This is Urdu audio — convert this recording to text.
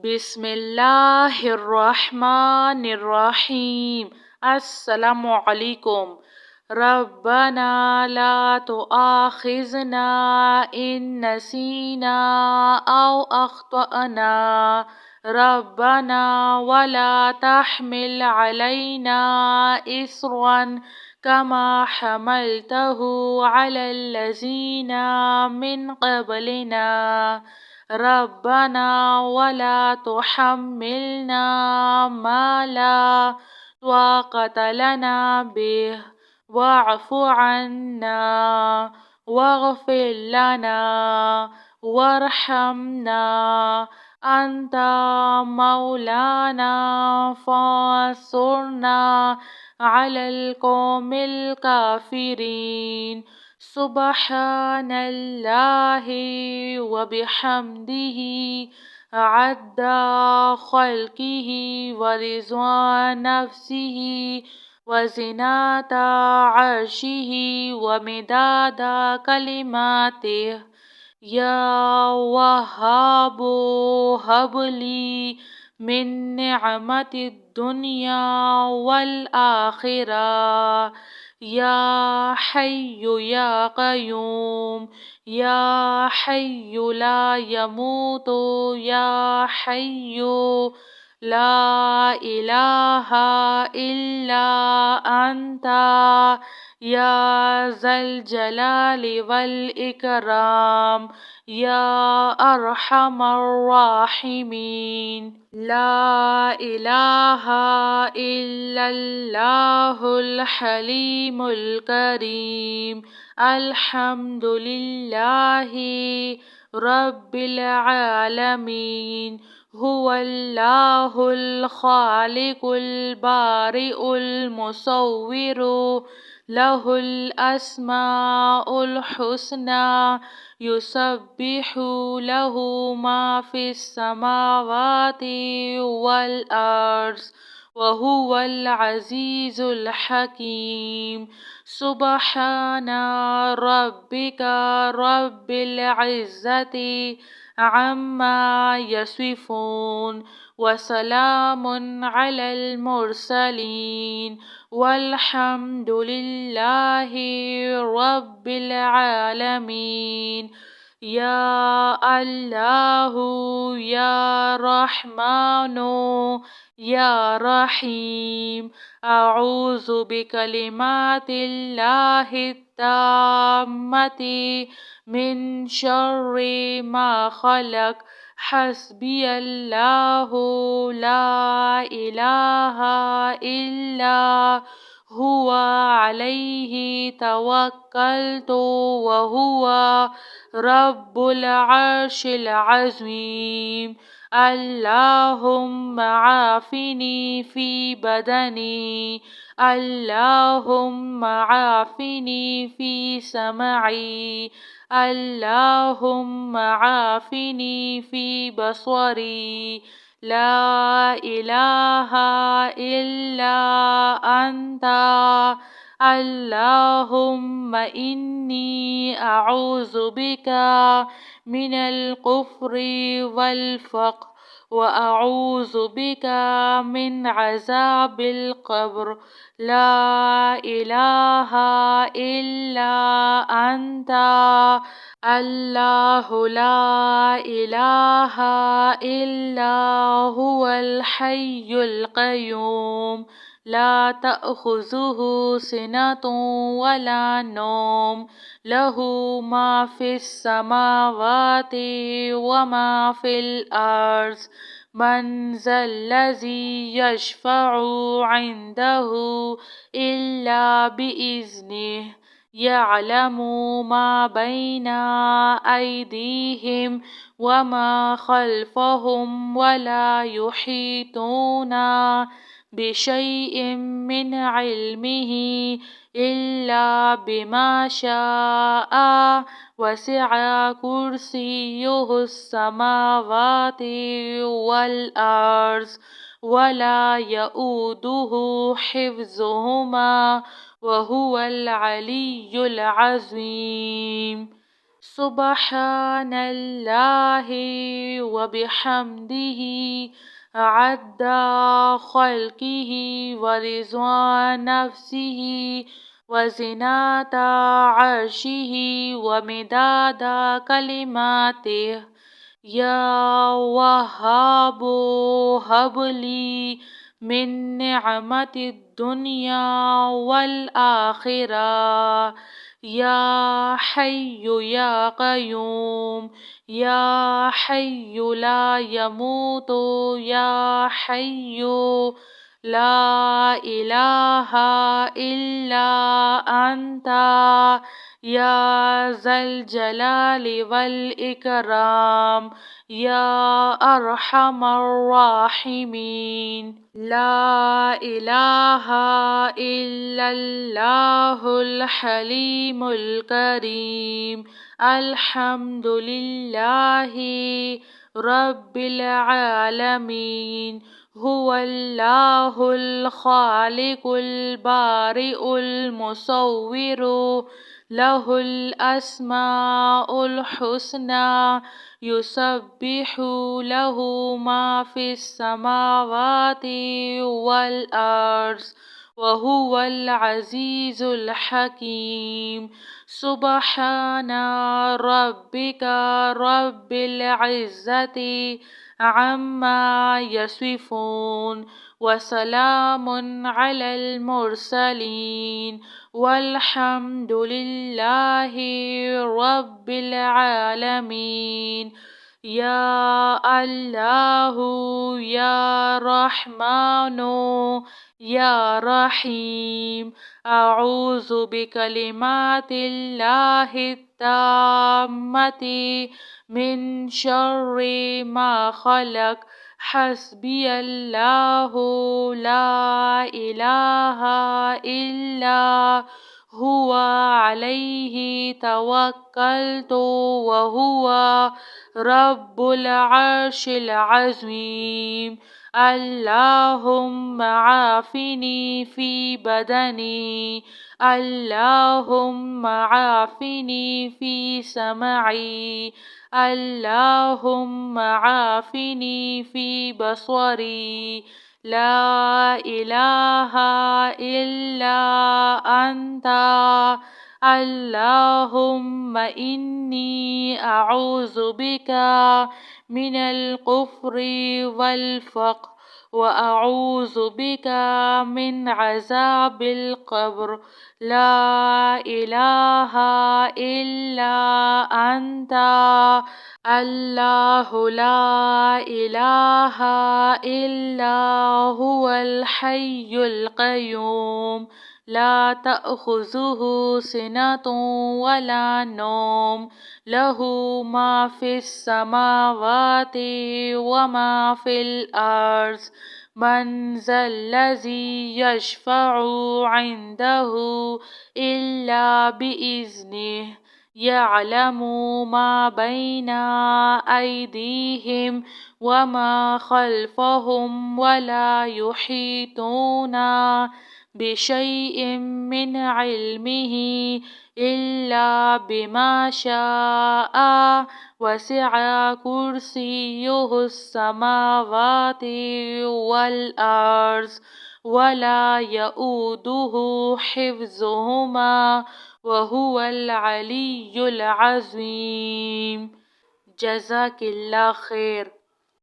بسم اللہ الرحمن الرحیم۔ السلام علیکم۔ ربنا لا تؤاخذنا ان نسینا او اخطأنا ربنا ولا تحمل علينا إصرا كما حملته على الذين من قبلنا ربنا ولا تحملنا ما لا طاقة لنا به واعف عنا واغفر لنا وارحمنا أنت مولانا فانصرنا على القوم الكافرين سبحان الله وبحمده عد خلقه ورضوان نفسه وزنة عرشه ومداد كلماته يا وهاب هب لي من نعمة الدنيا والآخرة يا حي يا قيوم يا حي لا يموت يا حي لا إله إلا أنت يا ذا الجلال والإكرام يا أرحم الراحمين لا إله إلا الله الحليم الكريم الحمد لله رب العالمين هو الله الخالق البارئ المصور له الأسماء الحسنى يسبح له ما في السماوات والأرض وهو العزيز الحكيم سبحان ربك رب العزة عما يصفون وسلام على المرسلين والحمد لله رب العالمين يا الله يا رحمن يا رحيم أعوذ بكلمات الله التامة من شر ما خلق حسبي الله لا إله إلا هو عليه توكلت وهو رب العرش العظيم اللهم عافني في بدني اللهم عافني في سمعي اللهم عافني في بصري لا إله إلا أنت اللهم إني أعوذ بك من الكفر والفقر وأعوذ بك من عذاب القبر لا إله إلا أنت الله لا إله إلا هو الحي القيوم لا تأخذه سنة ولا نوم له ما في السماوات وما في الأرض من ذا الذي يشفع عنده إلا بإذنه يعلم ما بين أيديهم وما خلفهم ولا يحيطون بشيء من علمه إلا بما شاء وسع كرسيه السماوات والأرض ولا يؤوده حفظهما وهو العلي العظيم سبحان الله وبحمده عد خلقه ورضوان نفسه وزنة عرشه ومداد كلماته. يا وهاب هب لي من نعمة الدنيا والآخرة. يا حي يا قيوم، يا حي لا يموت، يا حي لا إله إلا أنت، يا ذا الجلال والإكرام، يا أرحم الراحمين. لا إله إلا الله الحليم الكريم. الحمد لله رب العالمين. هو الله الخالق البارئ المصور، له الأسماء الحسنى، يسبح له ما في السماوات والأرض، وهو العزيز الحكيم. سبحان ربك رب العزة عما يصفون، وسلام على المرسلين، والحمد لله رب العالمين. يا الله يا رحمن يا رحيم، أعوذ بكلمات الله التامة من شر ما خلق. حسبي الله لا إله إلا هو عليه توكلت وهو رب العرش العظيم. اللهم عافني في بدني، اللهم عافني في سمعي، اللهم عافني في بصري. لا إله إلا أنت. اللهم إني أعوذ بك من الكفر والفقر، وأعوذ بك من عذاب القبر. لا إله إلا أنت. الله لا إله إلا هو الحي القيوم، لا تأخذه سنة ولا نوم، له ما في السماوات وما في الأرض. من ذا الذي يشفع عنده إلا بإذنه، يعلم ما بين أيديهم وما خلفهم، ولا يحيطون بشيء من علمه إلا بما شاء. وسع كرسيه السماوات والأرض، ولا يؤوده حفظهما، وهو العلي العظيم. جزاك الله خیر.